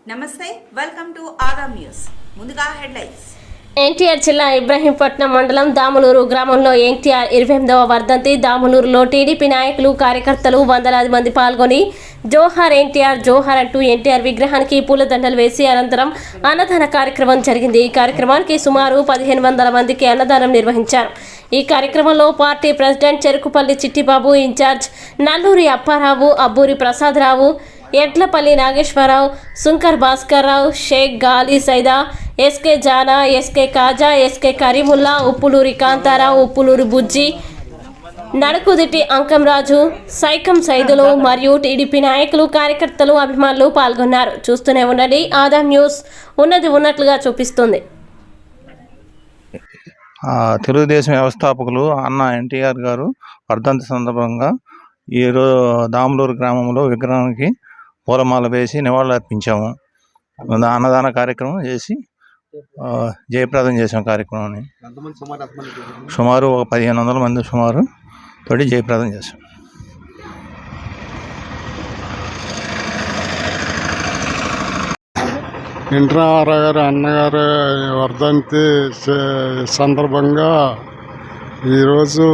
నమస్తే, welcome to Adam news. ముందుగా headlines. NTR జిల్లా ఇబ్రహీంపట్నం మండలం దాములూరు గ్రామంలో ఎన్టీఆర్ 28వ వర్ధంతి. దాములూరులో టీడీపీ నాయకులు, కార్యకర్తలు వందలాది మంది పాల్గొని జోహార్ ఎన్టీఆర్ జోహార్ అంటూ ఎన్టీఆర్ విగ్రహానికి పూలదండలు వేసి అనంతరం అన్నదాన కార్యక్రమం జరిగింది. ఈ కార్యక్రమానికి సుమారు 1500 మందికి అన్నదానం నిర్వహించారు. ఈ కార్యక్రమంలో party president Cherukupalli Chittibabu, incharge Nalluri Apparao, Abburi Prasadarao, Edlapalli Nageswararao, Sunkar Bhaskarrao, Sheikh Gali Saida, SK Jana, SK Kaja, SK Karimulla, Uppuluri Kantharao, Uppuluri Bujji, Nadukuditi Ankamraju, Saikam Saidulu మరియు టీడీపీ నాయకులు, కార్యకర్తలు, అభిమానులు పాల్గొన్నారు. చూస్తూనే ఉండండి ఆదాం న్యూస్, ఉన్నది ఉన్నట్లుగా చూపిస్తుంది. తెలుగుదేశం వ్యవస్థాపకులు అన్న ఎన్టీఆర్ గారు వర్ధంతి సందర్భంగా ఈరోజు దాములూరు గ్రామంలో విగ్రహానికి పూలమాల వేసి నివాళులు అర్పించాము. అన్నదాన కార్యక్రమం చేసి జయప్రదం చేసాం. కార్యక్రమాన్ని సుమారు 1500 మంది సుమారు తోటి జయప్రదం చేసాం. ఎన్టీఆర్ గారు అన్నగారు వర్ధంతి సందర్భంగా ఈరోజు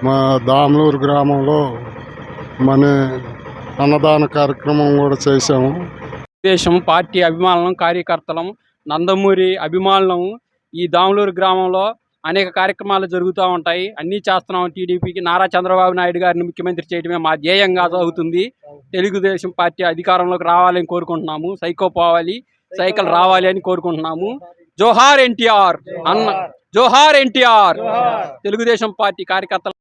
మా దాములూరు గ్రామంలో మన అన్నదాన కార్యక్రమం కూడా చేశాము. దేశం పార్టీ అభిమానులం, కార్యకర్తలం, నందమూరి అభిమానులం. ఈ దాములూరు గ్రామంలో అనేక కార్యక్రమాలు జరుగుతూ ఉంటాయి. అన్నీ చేస్తున్నాం. టీడీపీకి నారా చంద్రబాబు నాయుడు గారిని ముఖ్యమంత్రి చేయడమే మా ధ్యేయంగా అవుతుంది. తెలుగుదేశం పార్టీ అధికారంలోకి రావాలని కోరుకుంటున్నాము. సైకో పోవాలి, సైకిల్ రావాలి అని కోరుకుంటున్నాము. జోహార్ ఎన్టీఆర్ అన్న, జోహార్ ఎన్టీఆర్. తెలుగుదేశం పార్టీ కార్యకర్తలు